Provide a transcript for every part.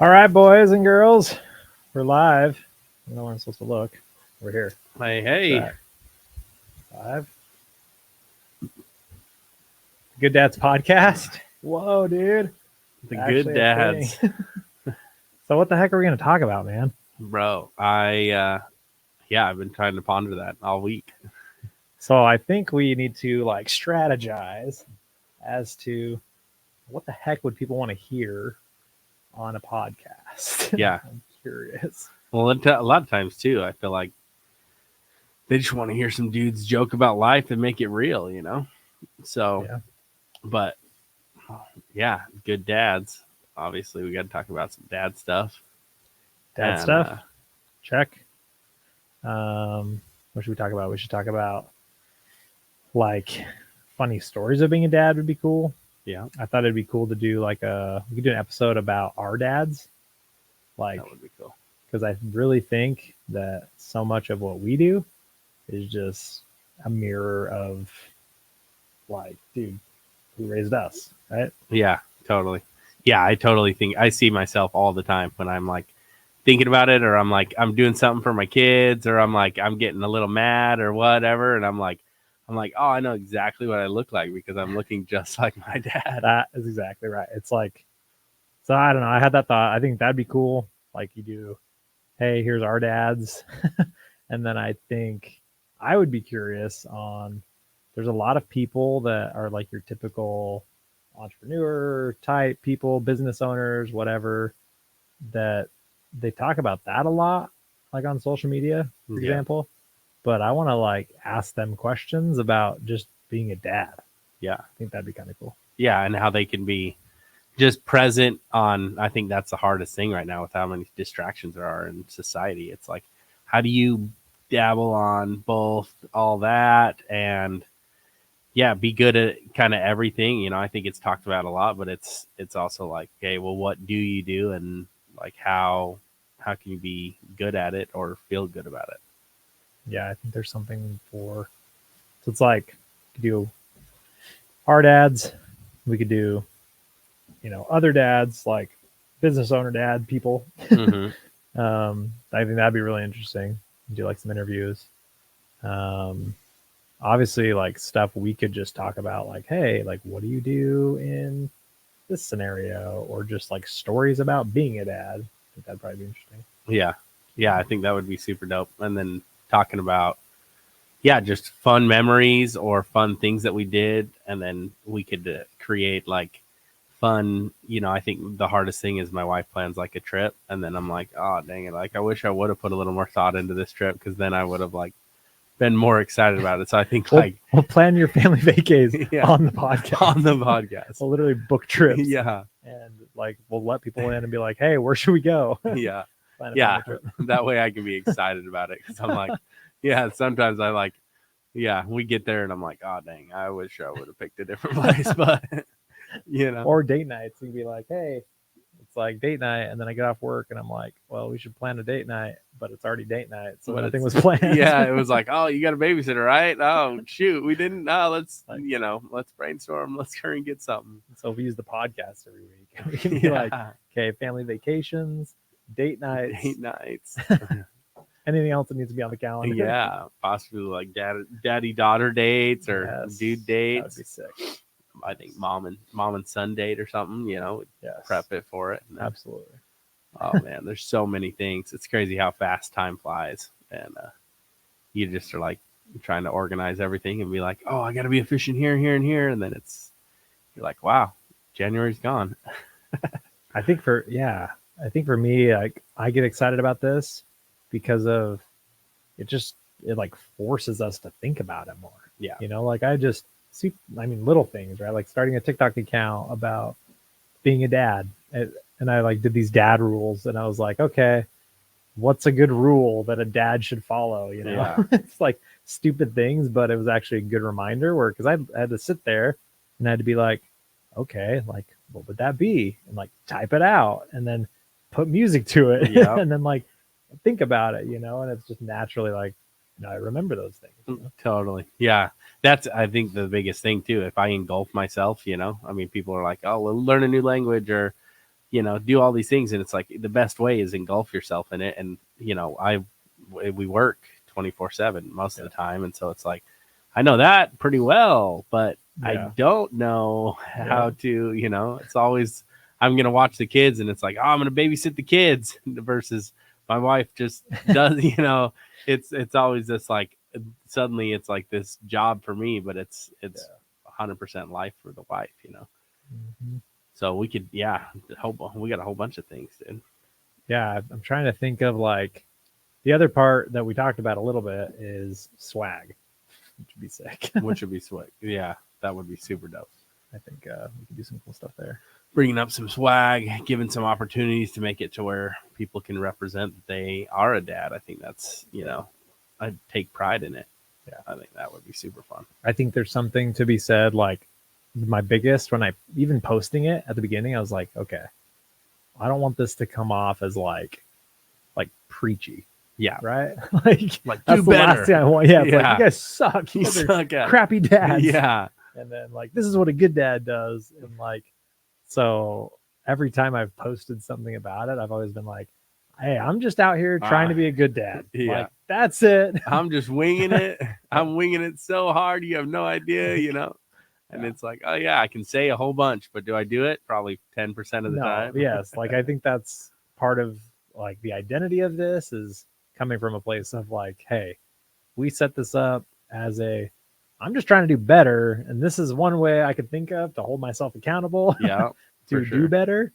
All right, boys and girls, we're live. I don't know where I'm supposed to look. We're here. Hey. Live. Good Dads podcast. Whoa, dude. The Good Dads. So what the heck are we going to talk about, man? Bro, I've been trying to ponder that all week. So I think we need to strategize as to what the heck would people want to hear on a podcast. Yeah. I'm curious. Well, a lot of times too, I feel like they just want to hear some dudes joke about life and make it real, you know? So, Yeah. But yeah, good dads. Obviously, we got to talk about some dad stuff. Stuff. Check. What should we talk about? We should talk about funny stories of being a dad would be cool. Yeah. I thought it'd be cool to do we could do an episode about our dads. That would be cool. Because I really think that so much of what we do is just a mirror of dude, who raised us, right? Yeah, totally. Yeah, I totally think I see myself all the time when I'm thinking about it, or I'm doing something for my kids, or I'm getting a little mad or whatever, and I'm like, oh, I know exactly what I look like because I'm looking just like my dad. That is exactly right. It's so I don't know. I had that thought. I think that'd be cool. You do, hey, here's our dads. And then I think I would be curious on, there's a lot of people that are your typical entrepreneur type people, business owners, whatever, that they talk about that a lot, on social media, for example. But I want to ask them questions about just being a dad. Yeah. I think that'd be kind of cool. Yeah. And how they can be just present on, I think that's the hardest thing right now with how many distractions there are in society. It's how do you dabble on both all that and be good at kind of everything? You know, I think it's talked about a lot, but it's also okay, well, what do you do? And how can you be good at it or feel good about it? Yeah, I think there's something so it's you could do our dads, we could do, other dads, business owner dad people. Mm-hmm. I think that'd be really interesting. Do some interviews. Obviously stuff we could just talk about, hey, what do you do in this scenario, or just stories about being a dad. I think that'd probably be interesting. Yeah, I think that would be super dope. And then talking about just fun memories or fun things that we did, and then we could create fun, I think the hardest thing is my wife plans a trip, and then I'm oh dang it, I wish I would have put a little more thought into this trip, because then I would have been more excited about it. So I think we'll plan your family vacays on the podcast. We'll literally book trips. Yeah. And we'll let people in and be hey, where should we go? Yeah. That way I can be excited about it, because I'm sometimes we get there and I'm oh dang, I wish I would have picked a different place. But or date nights, you can be hey, it's date night, and then I get off work and I'm well, we should plan a date night, but it's already date night, so nothing was planned. Yeah, it was oh, you got a babysitter, right? Oh shoot, we didn't. Let's let's brainstorm, let's hurry and get something. So we use the podcast every week. We can be okay, family vacations, date nights. Anything else that needs to be on the calendar? Yeah, possibly daddy daughter dates, or dude dates. That would be sick. I think mom and son date or something, prep it for it. Then, absolutely. Oh man, there's so many things. It's crazy how fast time flies. And you just are trying to organize everything and be oh, I got to be efficient here, here, and here. And then you're wow, January's gone. I think for me, I get excited about this because of it forces us to think about it more. Yeah. I just see, little things, right? Starting a TikTok account about being a dad. And I did these dad rules, and I was okay, what's a good rule that a dad should follow? Yeah. It's stupid things, but it was actually a good reminder, because I had to sit there and I had to be okay, what would that be? And type it out and then put music to it. Yep. And then think about it, and it's just naturally I remember those things. Totally. Yeah. That's, I think, the biggest thing too. If I engulf myself, people are oh, we'll learn a new language, or do all these things. And it's like the best way is engulf yourself in it. And, we work 24/7 most of the time. And so it's like, I know that pretty well, but I don't know how to, it's always, I'm going to watch the kids and it's like, oh, I'm going to babysit the kids versus my wife just does, it's always this like, suddenly it's like this job for me, but it's 100% life for the wife, Mm-hmm. So we could, we got a whole bunch of things, dude. Yeah. I'm trying to think of like the other part that we talked about a little bit is swag, which would be sick. Which would be sweet. Yeah. That would be super dope. I think we could do some cool stuff there. Bringing up some swag, giving some opportunities to make it to where people can represent that they are a dad. I think that's, I'd take pride in it. Yeah. I think that would be super fun. I think there's something to be said. Like my biggest, when I even posting it at the beginning, I was like, okay, I don't want this to come off as like preachy. Yeah. Right. Like that's the last thing I want. Yeah. It's like, you guys suck. You suck at crappy dads. Yeah. And then like, this is what a good dad does. And like, so every time I've posted something about it, I've always been like, hey, I'm just out here trying to be a good dad. Yeah. Like, that's it. I'm just winging it. I'm winging it so hard. You have no idea, And it's like, oh yeah, I can say a whole bunch, but do I do it? Probably 10% of the time. Yes. Like, I think that's part of like the identity of this is coming from a place of like, hey, we set this up as I'm just trying to do better. And this is one way I could think of to hold myself accountable to do better.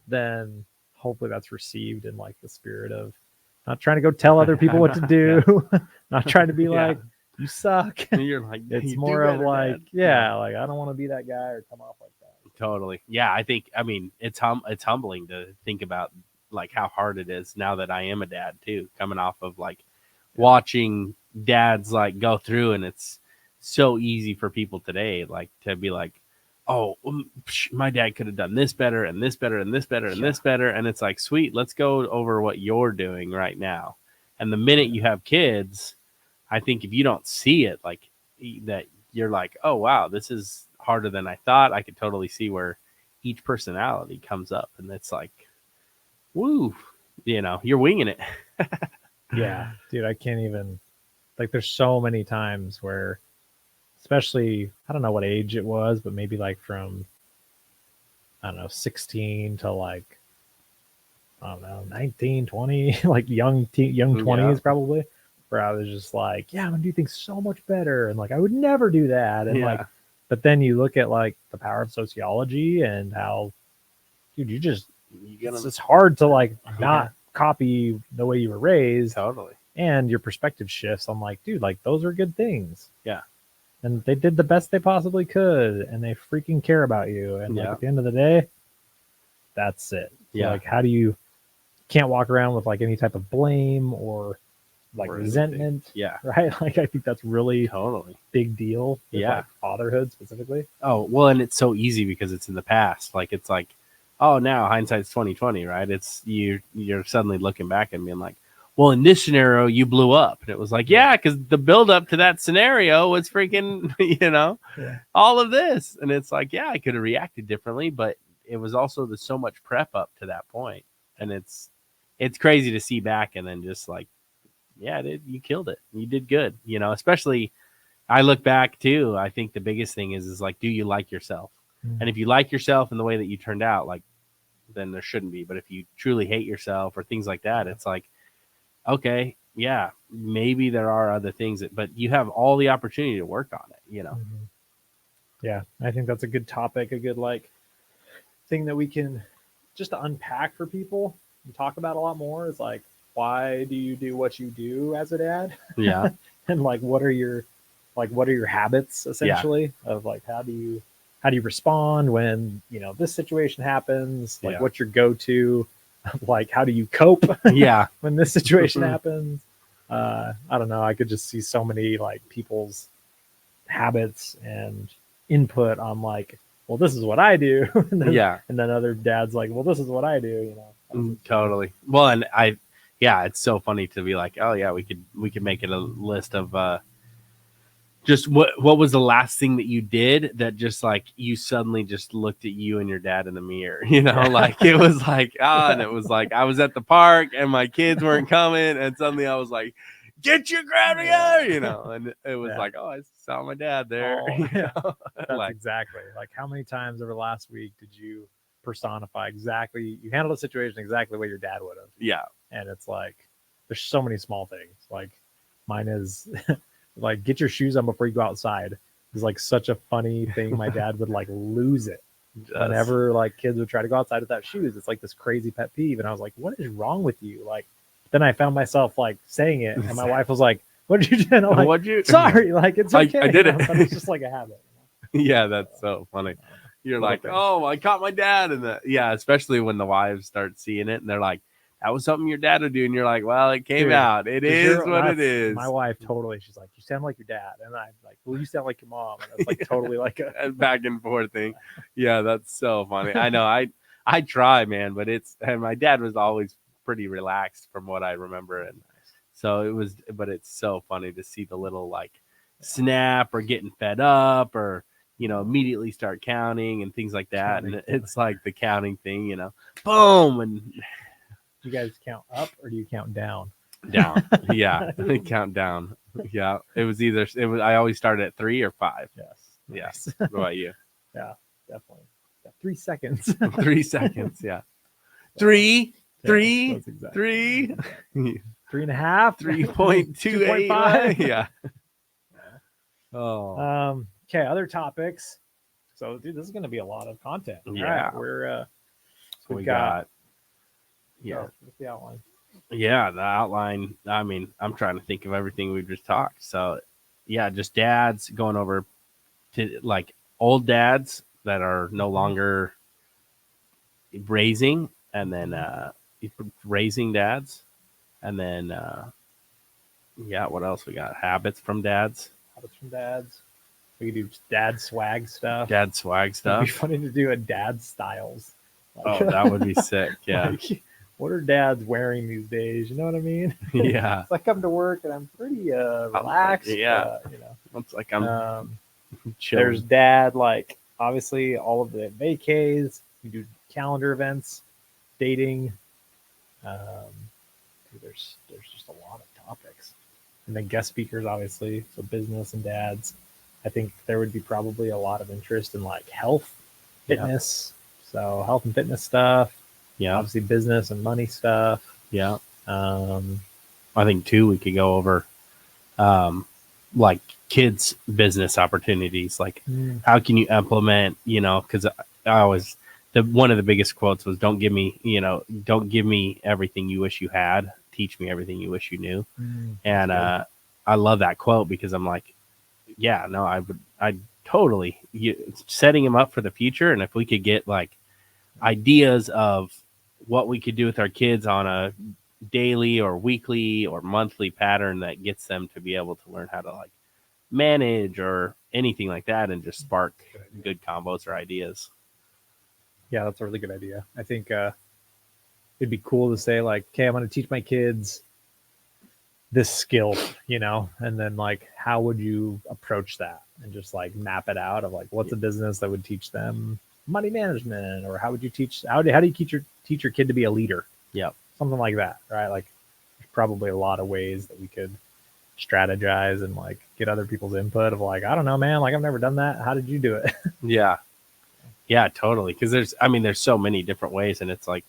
Then hopefully that's received in like the spirit of not trying to go tell other people what to do, not trying to be like, you suck. And you're like, it's more of like, like I don't want to be that guy or come off like that. Totally. Yeah. I mean, it's humbling to think about like how hard it is now that I am a dad too, coming off of like watching dads like go through, and it's so easy for people today, like to be like, oh, my dad could have done this better and this better and this better and this better. And it's like, sweet, let's go over what you're doing right now. And the minute you have kids, I think if you don't see it, like that, you're like, oh, wow, this is harder than I thought. I could totally see where each personality comes up. And it's like, woo, you're winging it. Yeah, dude, I can't even, like, there's so many times where, especially, I don't know what age it was, but maybe like from, I don't know, 16 to like, I don't know, 19, 20, like young 20s probably, where I was just like, yeah, I'm gonna do things so much better. And like, I would never do that. And like, but then you look at like the power of sociology and how, dude, it's hard to like not copy the way you were raised. Totally. And your perspective shifts. I'm like, dude, like those are good things. Yeah. And they did the best they possibly could, and they freaking care about you. And like at the end of the day, that's it. So like, how do you can't walk around with like any type of blame or like resentment? Yeah. Right. Like, I think that's really totally big deal. With, like, fatherhood specifically. Oh, well, and it's so easy because it's in the past. Like, it's like, oh, now hindsight's 20/20, right? It's you're suddenly looking back and being like, well, in this scenario, you blew up. And it was like, because the build up to that scenario was freaking, all of this. And it's like, I could have reacted differently, but it was also so much prep up to that point. And it's crazy to see back and then just like, dude, you killed it. You did good. Especially I look back too. I think the biggest thing is like, do you like yourself? Mm-hmm. And if you like yourself in the way that you turned out, like, then there shouldn't be. But if you truly hate yourself or things like that, it's like, okay, maybe there are other things but you have all the opportunity to work on it, Mm-hmm. Yeah, I think that's a good topic, a good like thing that we can just to unpack for people and talk about a lot more is like, why do you do what you do as a dad? Yeah. And like, what are your habits essentially of like, how do you respond when, this situation happens? Like, what's your go-to? Like, how do you cope? When this situation happens? I don't know. I could just see so many like people's habits and input on like, well, this is what I do. And then other dads like, well, this is what I do. Totally. Well, and it's so funny to be like, oh yeah, we could make it a list of just what was the last thing that you did that just like you suddenly just looked at you and your dad in the mirror, like it was like, and it was like I was at the park and my kids weren't coming and suddenly I was like, get your crap together, and it was like, oh, I saw my dad there. That's like, exactly. Like how many times over last week did you personify exactly, you handled a situation exactly the way your dad would have? Yeah. And it's like, there's so many small things. Like mine is like, get your shoes on before you go outside. It's like such a funny thing. My dad would like lose it whenever like kids would try to go outside without shoes. It's like this crazy pet peeve. And I was like, what is wrong with you? Like, then I found myself like saying it, and my wife was like, what did you do? And I'm like, what'd you? Sorry, like it's okay. I did it. But it's just like a habit. Yeah, that's so funny. You're like, oh, I caught my dad. And especially when the wives start seeing it and they're like, that was something your dad would do. And you're like, well, it came out. It is what it is. My wife totally, she's like, you sound like your dad. And I'm like, well, you sound like your mom. And it's like totally like a back and forth thing. Yeah, that's so funny. I know. I try, man, but and my dad was always pretty relaxed from what I remember. And so but it's so funny to see the little like snap or getting fed up or, immediately start counting and things like that. And it's like the counting thing, boom. And you guys count up or do you count down? Down. Yeah. Count down. Yeah. I always started at 3 or 5. Yes. Yes. What about you? Yeah, definitely. 3 seconds. 3 seconds. Yeah. 3, 3, exactly. 3, 3.5, 3.28. Yeah. Oh. Okay. Other topics. So, dude, this is going to be a lot of content. Yeah. All right, we got. Yeah. What's the outline? Yeah, the outline. I mean, I'm trying to think of everything we've just talked. So, yeah, just dads going over to like old dads that are no longer raising, and then raising dads, and then what else we got? Habits from dads. We could do dad swag stuff. It'd be funny to do a dad styles. Like, that would be sick. Yeah. Like, what are dads wearing these days? You know what I mean? Yeah. It's like I come to work and I'm pretty relaxed. Yeah. It's like I'm chilling. There's dad, like obviously all of the vacays. We do calendar events, dating. There's just a lot of topics. And then guest speakers, obviously. So business and dads. I think there would be probably a lot of interest in like health, fitness. So health and fitness stuff. Yeah. Obviously business and money stuff. Yeah. I think too, we could go over like kids business opportunities. Like how can you implement, cause I always, one of the biggest quotes was don't give me everything you wish you had. Teach me everything you wish you knew. And I love that quote because I'm like, I totally setting him up for the future. And if we could get like ideas of what we could do with our kids on a daily or weekly or monthly pattern that gets them to be able to learn how to like manage or anything like that and just spark good combos or ideas. Yeah, that's a really good idea. I think it'd be cool to say like, okay, I'm going to teach my kids this skill, and then like, how would you approach that? And just like map it out of like, what's a business that would teach them money management, or how would you teach, how do you teach your kid to be a leader? Yeah. Something like that, right? Like there's probably a lot of ways that we could strategize and like get other people's input of like, I don't know, man, like I've never done that. How did you do it? Yeah. Yeah, totally. Cause there's so many different ways, and it's like,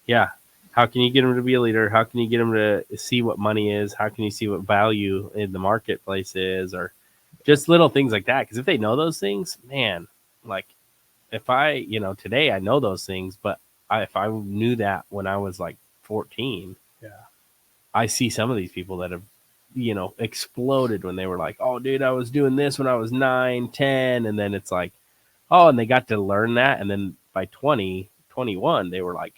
how can you get them to be a leader? How can you get them to see what money is? How can you see what value in the marketplace is, or just little things like that? Cause if they know those things, man, like if today I know those things, but if I knew that when I was like 14, I see some of these people that have, exploded when they were like, oh dude, I was doing this when I was 9, 10. And then it's like, oh, and they got to learn that. And then by 20, 21, they were like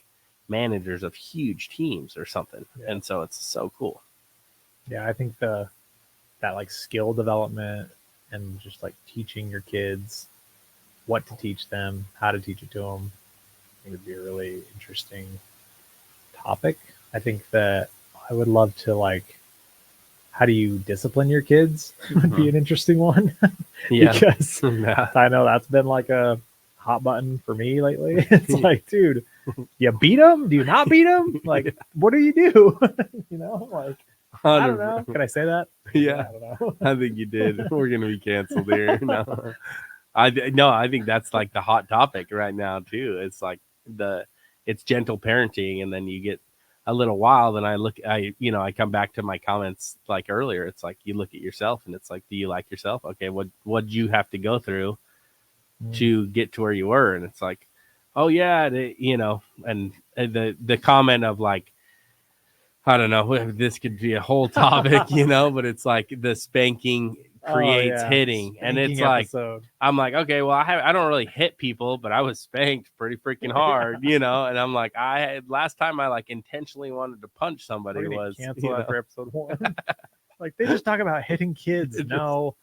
managers of huge teams or something. Yeah. And so it's so cool. Yeah. I think that like skill development and just like teaching your kids what to teach them, how to teach it to them, I think would be a really interesting topic. I think that I would love to like how do you discipline your kids would be an interesting one. Yeah. Because Yeah. I know that's been like a hot button for me lately. It's like, dude, you beat them? Do you not beat them? Like, what do you do? You know, like, I don't know. Can I say that? Yeah. I don't know. I think you did. We're gonna be canceled here. No, I think that's like the hot topic right now too. It's like it's gentle parenting, and then you get a little while. Then I come back to my comments like earlier. It's like you look at yourself, and it's like, do you like yourself? Okay, what you have to go through to get to where you were? And it's like, oh yeah, and the comment of like, I don't know, this could be a whole topic, but it's like the spanking creates hitting. Spanking and it's episode. like, I'm like, okay, well, I don't really hit people, but I was spanked pretty freaking hard, and I'm like, last time I like intentionally wanted to punch somebody was cancel after episode 1. Like, they just talk about hitting kids. No,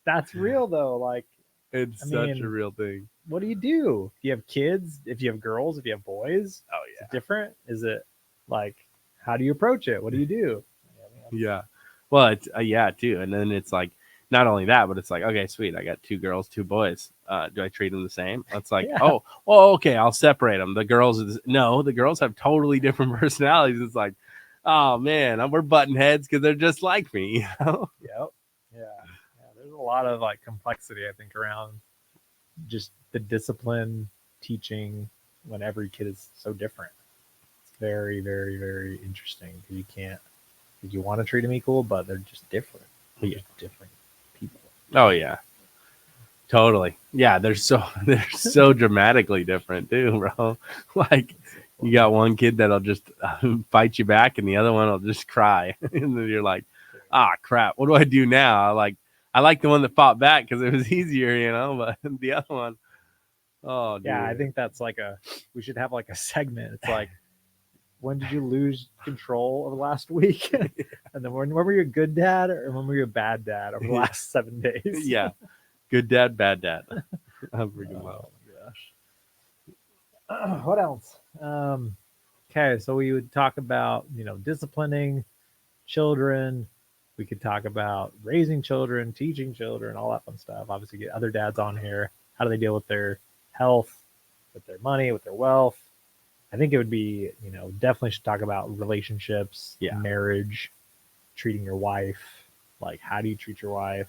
that's real though. Like, it's such a real thing. What do you do if you have kids? If you have girls? If you have boys? Oh yeah, is it different? Is it like, how do you approach it? What do you do? Yeah. Well, it's yeah, too. And then it's like, not only that, but it's like, okay, sweet. I got 2 girls, 2 boys. Do I treat them the same? It's like, oh, okay. I'll separate them. The girls have totally different personalities. It's like, oh man, we're button heads because they're just like me. Yep. Yeah. There's a lot of like complexity, I think, around just the discipline teaching when every kid is so different. Very, very, very interesting because you want to treat them equal, but they're just different. They're just different people. Oh yeah, totally. Yeah, they're so dramatically different too, bro. Like, you got one kid that'll just fight you back, and the other one will just cry, and then you're like, crap, what do I do now? I like the one that fought back because it was easier, but the other one, oh dude. Yeah, I think that's like we should have like a segment. It's like, when did you lose control over the last week? And then when were you a good dad, or when were you a bad dad over the last 7 days? Yeah. Good dad, bad dad. I'm freaking oh my gosh. What else? Okay, so we would talk about, disciplining children. We could talk about raising children, teaching children, all that fun stuff. Obviously, get other dads on here. How do they deal with their health, with their money, with their wealth? I think it would be, definitely should talk about relationships, marriage, treating your wife. Like, how do you treat your wife?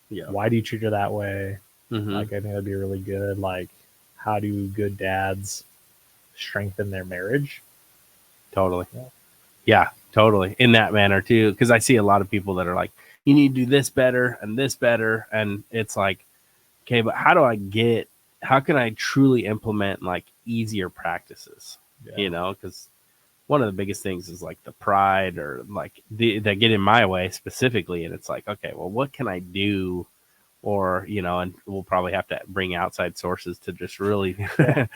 Yeah. Why do you treat her that way? Mm-hmm. Like, I think that'd be really good. Like, how do good dads strengthen their marriage? Totally. Yeah, totally. In that manner too. Because I see a lot of people that are like, you need to do this better and this better. And it's like, okay, but how can I truly implement like easier practices? Because one of the biggest things is like the pride or like that get in my way specifically. And it's like, okay, well, what can I do? Or, and we'll probably have to bring outside sources to just really 100%.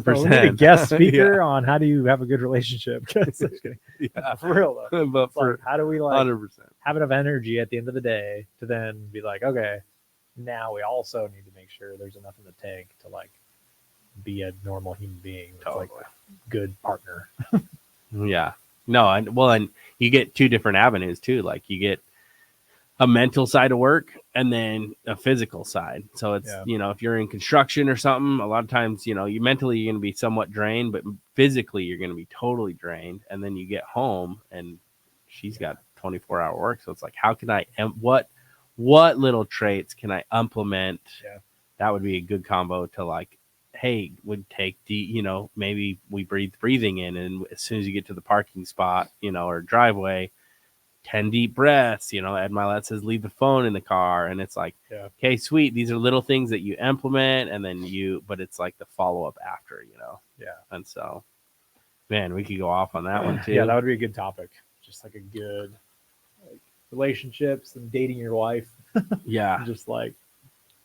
So we need a guest speaker on how do you have a good relationship. For real though. But like, how do we like 100% have enough energy at the end of the day to then be like, okay, now we also need to make sure there's enough in the tank to like be a normal human being. Totally. Like a good partner. Yeah. No, and you get 2 different avenues too. Like, you get a mental side of work and then a physical side. So it's, if you're in construction or something, a lot of times, you mentally, you're going to be somewhat drained, but physically you're going to be totally drained. And then you get home and she's got 24-hour work. So it's like, how can I, what little traits can I implement? Yeah. That would be a good combo to like, hey, would take maybe we breathing in. And as soon as you get to the parking spot, or driveway, 10 deep breaths, Ed Milet says, leave the phone in the car. And it's like, okay, sweet. These are little things that you implement and then but it's like the follow-up after, Yeah. And so, man, we could go off on that one too. Yeah, that would be a good topic. Just like a good like relationships and dating your wife. Yeah. Just like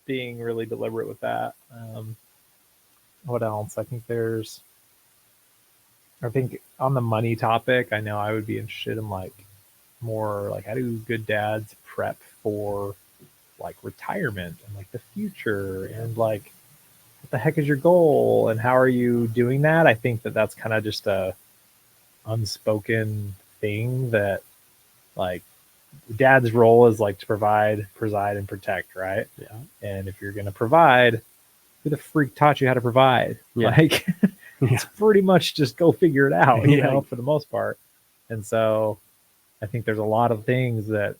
being really deliberate with that. What else? I think on the money topic, I know I would be interested in like more like, how do good dads prep for like retirement and like the future and like what the heck is your goal and how are you doing that? I think that's kind of just a unspoken thing that like dad's role is like to provide, preside, and protect, right? Yeah. And if you're going to provide, who the freak taught you how to provide? Yeah. Like, it's pretty much just go figure it out, you Yeah. know, for the most part. And so I think there's a lot of things that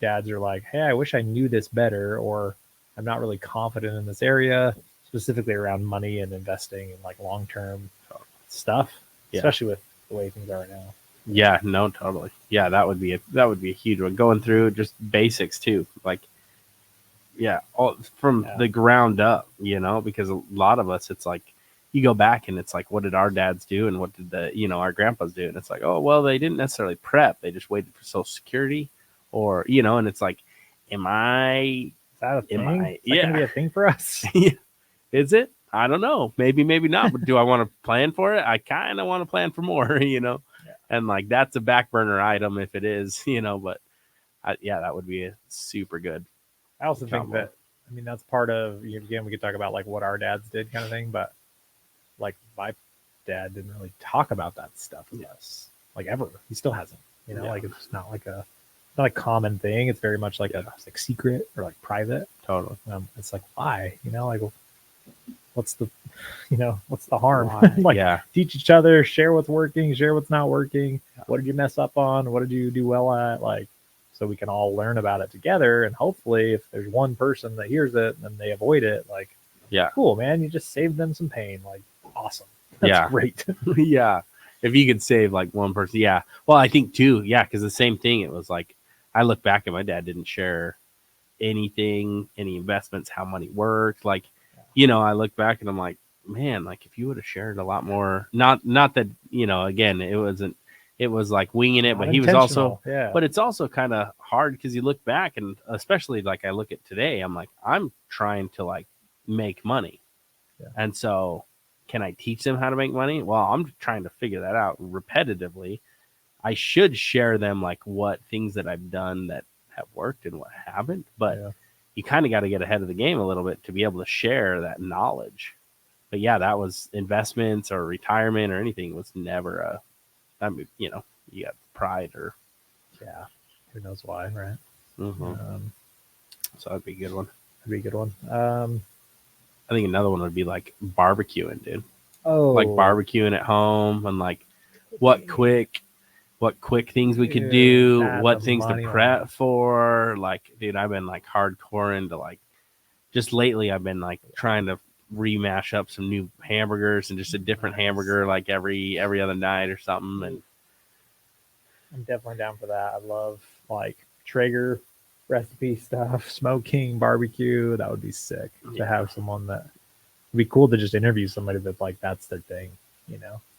dads are like, hey, I wish I knew this better, or I'm not really confident in this area, specifically around money and investing and like long-term stuff, especially with the way things are now. Yeah, no, totally. Yeah, that would be a huge one. Going through just basics too, like all from the ground up, you know, because a lot of us, it's like you go back and it's like, what did our dads do, and what did our grandpas do, and it's like, oh well, they didn't necessarily prep; they just waited for Social Security, or and it's like, is that a thing? Is that gonna be a thing for us? Is it? I don't know. Maybe not. But do I want to plan for it? I kind of want to plan for more, And like that's a back burner item if it is, But that would be a super good. I also think that that's part of again we could talk about like what our dads did kind of thing, but like my dad didn't really talk about that stuff with us like ever. He still hasn't. Like it's not like a common thing. It's very much like a like secret or like private. Totally. It's like why like. What's the harm? Teach each other, share what's working, share what's not working. What did you mess up on? What did you do well at? Like, so we can all learn about it together. And hopefully if there's one person that hears it and they avoid it, like, cool, man, you just saved them some pain. Like, awesome. That's great. Yeah. If you could save like one person. Yeah. Well, I think too. Yeah. Cause the same thing, it was like, I look back and my dad didn't share anything, any investments, how money worked. Like, I look back and I'm like, man, like if you would have shared a lot more, not that, again, it was like winging it, but he was also, but it's also kind of hard because you look back and especially like I look at today, I'm like, I'm trying to like make money. Yeah. And so can I teach them how to make money? Well, I'm trying to figure that out repetitively. I should share them like what things that I've done that have worked and what haven't, but you kind of got to get ahead of the game a little bit to be able to share that knowledge. But that was investments or retirement or anything was never you got pride or. Yeah. Who knows why, right? Mm-hmm. So that'd be a good one. I think another one would be like barbecuing, dude. Oh. Like barbecuing at home and like what quick things we could do, what things to prep for. Like, dude, I've been like hardcore into like, just lately I've been like trying to remash up some new hamburgers and just a different hamburger like every other night or something. And I'm definitely down for that. I love like Traeger recipe stuff, smoking, barbecue. That would be sick to have someone that would be cool to just interview somebody that like that's their thing,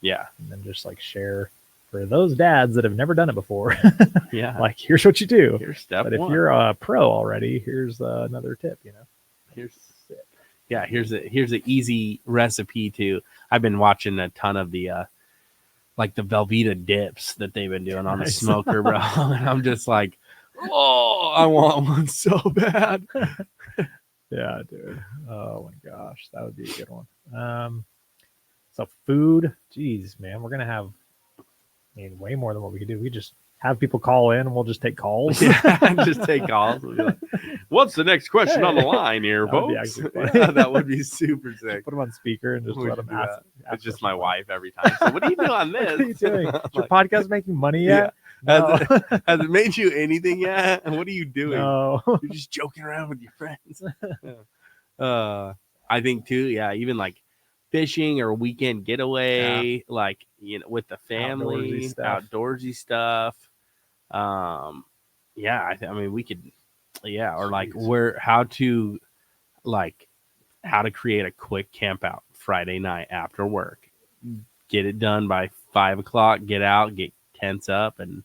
Yeah. And then just like share for those dads that have never done it before. Like here's what you do. Here's step but if one. You're a pro already, here's another tip, Here's the easy recipe too. I've been watching a ton of the like the Velveeta dips that they've been doing on the smoker, bro. And I'm just like, oh, I want one so bad. Yeah, dude. Oh my gosh, that would be a good one. So food, geez, man, we're gonna have way more than what we could do. We just have people call in and we'll just take calls. Just take calls. We'll be like, what's the next question on the line here, folks? That would be super sick. Put them on speaper and just let them ask. It's just my wife every time. So what do you do on this? What are you doing? Is your podcast making money yet? No. Has it made you anything yet? And what are you doing? No. You're just joking around with your friends. I think too, even like fishing or weekend getaway, like with the family, outdoorsy stuff. I mean we could, or like how to create a quick camp out Friday night after work. Get it done by 5 o'clock. Get out, get tents up, and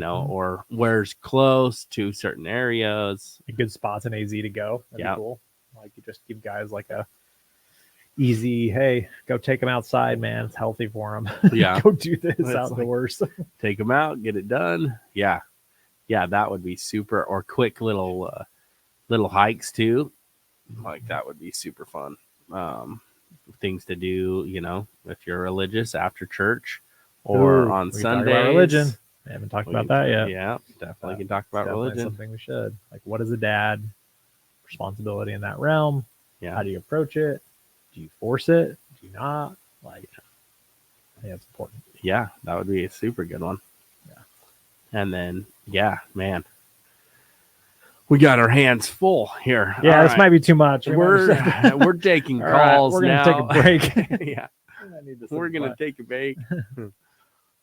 or where's close to certain areas. Good spots in AZ to go. That'd be cool. Like you just give guys like a easy, hey, go take them outside, man. It's healthy for them. Yeah. Go do this outdoors. Take them out, get it done. Yeah. Yeah, that would be super. Or quick little hikes too. Like that would be super fun. Things to do, if you're religious after church or on Sundays. Religion. haven't talked about that yet. Yeah, definitely can talk about Definitely religion. something we should. Like, what is a dad? Responsibility in that realm. Yeah. How do you approach it? Do you force it? Do you not? Like, I think that's important. Yeah, that would be a super good one. Yeah. And then, yeah, man, we got our hands full here. Yeah, All this right. might be too much. We're taking All right, calls we're gonna now. take a break. Yeah, we're gonna take a break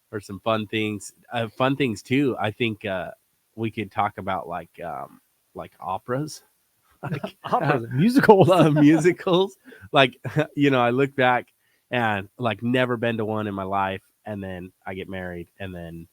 or some fun things. Fun things too. I think we could talk about like operas. Like operas, musicals. Musicals. Like, I look back and like never been to one in my life, and then I get married, and then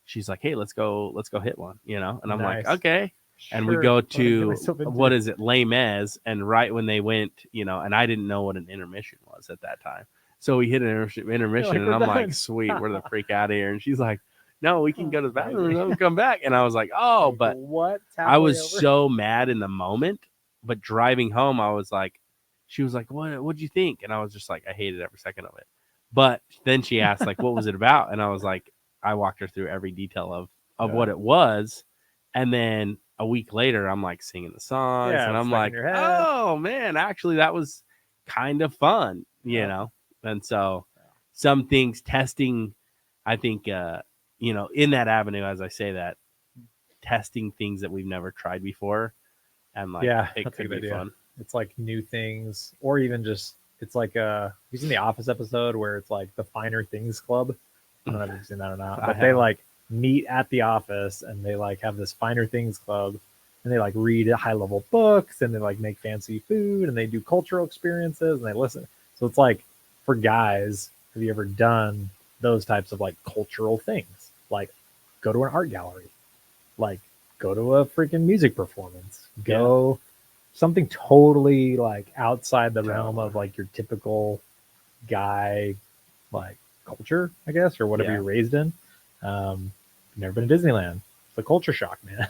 she's like, "Hey, let's go hit one," and I'm Nice. like, "Okay." And we Sure, go what did I get to myself into? what is it, Les Mis, and right when they went, and I didn't know what an intermission was at that time, so we hit an intermission, like, and "We're I'm like, done." "Sweet, we're the freak out of here." And she's like, "No, we can go to the bathroom and then come back." And I was like, "Oh," but what? I was so mad in the moment. But driving home, I was like, she was like, what'd you think? And I was just like, I hated every second of it. But then she asked, like, what was it about? And I was like, I walked her through every detail of what it was. And then a week later, I'm like singing the songs, and I'm like, oh man, actually that was kind of fun, And so some things testing, I think, in that avenue, as I say that, testing things that we've never tried before. And like, it could be fun. It's like new things, or even just, it's like you've seen the Office episode where it's like the Finer Things Club. I don't know if you've seen that or not, but they like meet at the office and they like have this Finer Things Club, and they like read high level books, and they like make fancy food, and they do cultural experiences, and they listen. So it's like, for guys, have you ever done those types of like cultural things? Like, go to an art gallery, like go to a freaking music performance, go something totally like outside the realm of like your typical guy like culture, I guess, or whatever you're raised in. Never been to Disneyland. It's a culture shock, man.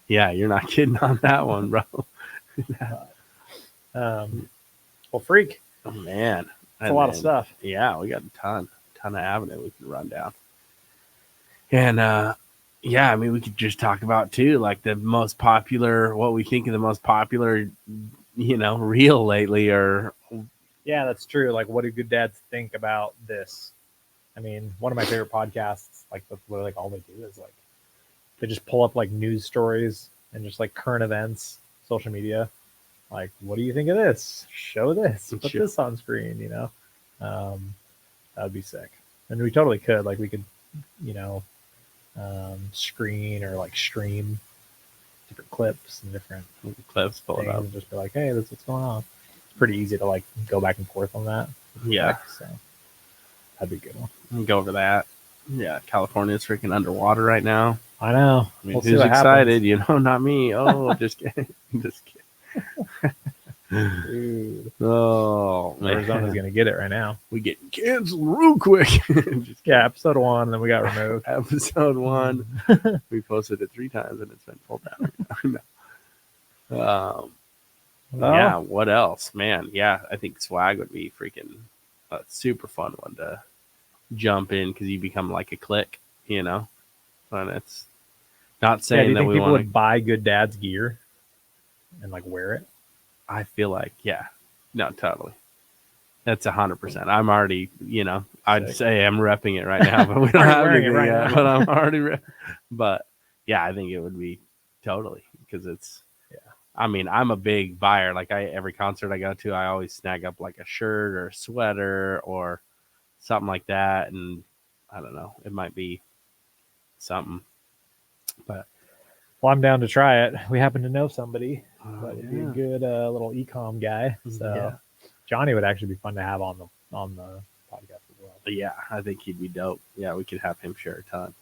You're not kidding on that one, bro. Well, freak. Oh man, it's a lot of stuff. Yeah, we got a ton of avenue we can run down. And yeah, I mean, we could just talk about too, like the most popular, what we think of the most popular, reel lately, or yeah, that's true. Like, what do good dads think about this? I mean, one of my favorite podcasts, like that's literally like all they do is like they just pull up like news stories and just like current events, social media. Like, what do you think of this? Show this. Put this on screen. That would be sick. And we totally could. Like, we could, screen or like stream different clips and different clips, pull it up, and just be like, hey, that's what's going on. It's pretty easy to like go back and forth on that. Yeah, so that'd be a good one. We go over that. Yeah, California's freaking underwater right now. I know. I mean, who's excited? Not me. Oh, just kidding. Just kidding. Dude. Oh, man. Arizona's gonna get it right now. We getting canceled real quick. Yeah, episode 1, and then we got removed. Episode 1, we posted it 3 times, and it's been pulled down. Yeah. What else, man? Yeah, I think swag would be freaking a super fun one to jump in, because you become like a clique, and it's not saying that we people would buy Good Dad's gear and like wear it. I feel like, no, totally. That's 100%. I'm already, I'd say I'm repping it right now, but we don't have anything yet. But I'm already, but yeah, I think it would be totally, because it's, I mean, I'm a big buyer. Like every concert I go to, I always snag up like a shirt or a sweater or something like that. And I don't know, it might be something, but. Well, I'm down to try it. We happen to know somebody that would be a good little e-com guy. So Johnny would actually be fun to have on the podcast as well. Yeah, I think he'd be dope. Yeah, we could have him share a ton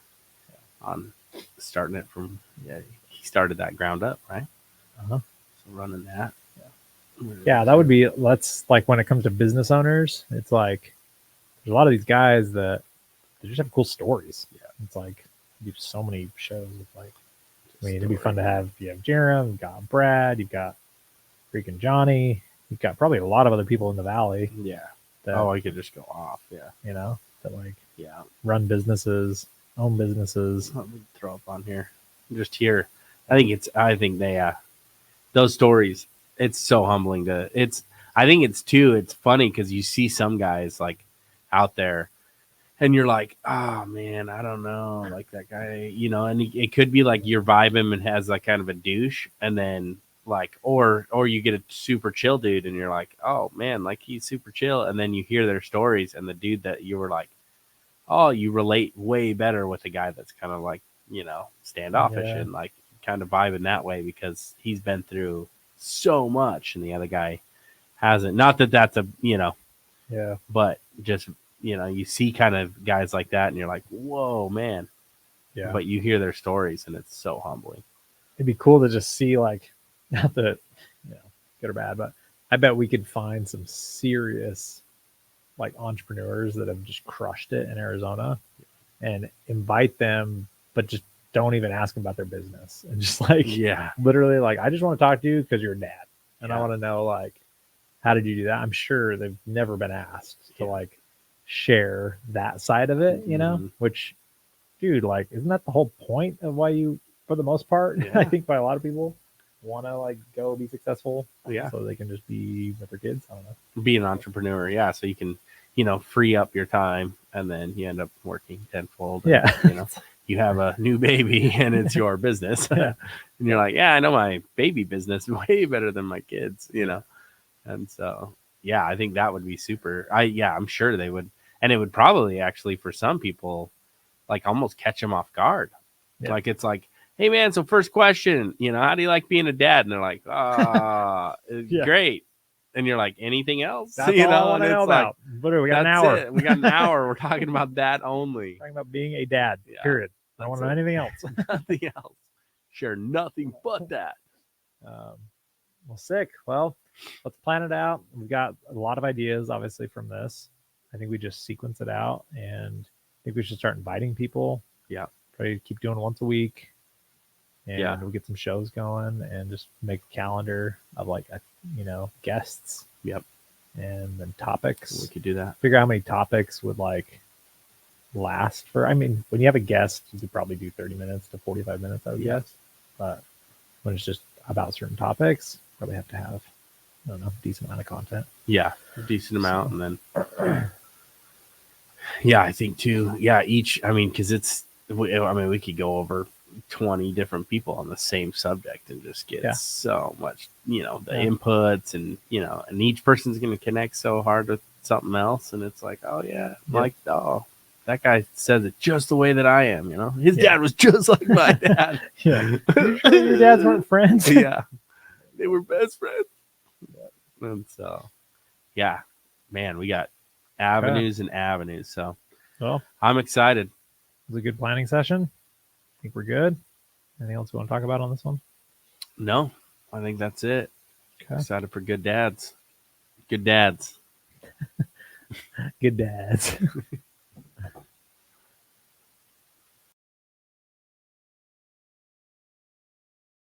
on starting it from. Yeah, he started that ground up, right? So running that. Yeah, that would be. Let's like when it comes to business owners, it's like there's a lot of these guys that they just have cool stories. Yeah, it's like you have so many shows with like. I mean, it'd be fun to have. You have Jerem, you've got Brad, you've got freaking Johnny, you've got probably a lot of other people in the valley. Yeah. I could just go off. Yeah. That like run businesses. own businesses. Let me throw up on here. Just here. I think they those stories, it's so humbling I think it's funny because you see some guys like out there and you're like, oh man, I don't know, like that guy, and it could be like you're vibing and has like kind of a douche, and then like, or you get a super chill dude and you're like, oh man, like he's super chill, and then you hear their stories and the dude that you were like, oh, you relate way better with a guy that's kind of like, standoffish and like kind of vibing that way because he's been through so much and the other guy hasn't. Not that that's but just, you see kind of guys like that and you're like, whoa, man. Yeah. But you hear their stories and it's so humbling. It'd be cool to just see, like, not that, good or bad, but I bet we could find some serious like entrepreneurs that have just crushed it in Arizona and invite them, but just don't even ask them about their business and just like, literally like, I just want to talk to you because you're a dad and I want to know, like, how did you do that? I'm sure they've never been asked to like share that side of it, which, dude, like, isn't that the whole point of why you, for the most part, I think by a lot of people want to like go be successful so they can just be with their kids. I don't know. Be an entrepreneur. So you can, free up your time and then you end up working tenfold. And, you have a new baby and it's your business. And you're like, I know my baby business way better than my kids, And so, I think that would be super. I'm sure they would. And it would probably actually, for some people, like almost catch them off guard. Yeah. Like, it's like, hey man, so first question, how do you like being a dad? And they're like, great. And you're like, anything else? That's all I want to know about. Literally, we got an hour. We got an hour. We're talking about that only. Talking about being a dad, period. I don't want to know anything else. Nothing else. Sure, nothing but that. Well, sick. Well, let's plan it out. We've got a lot of ideas, obviously, from this. I think we just sequence it out, and I think we should start inviting people. Yeah. Probably keep doing once a week. And we'll get some shows going and just make a calendar of like, guests. Yep. And then topics. We could do that. Figure out how many topics would like last for, when you have a guest, you could probably do 30 minutes to 45 minutes, I would guess. But when it's just about certain topics, probably have to have, I don't know, a decent amount of content. Yeah. A decent amount. And then, I think too, each, because we could go over 20 different people on the same subject and just get so much, the inputs and, and each person's going to connect so hard with something else. And it's like, like, that guy says it just the way that I am, his dad was just like my dad. Your dads weren't friends. They were best friends. And so, man, we got avenues and avenues. So I'm excited. It was a good planning session. I think we're good. Anything else you want to talk about on this one? No, I think that's it. Okay. Excited for good dads. Good dads. Good dads.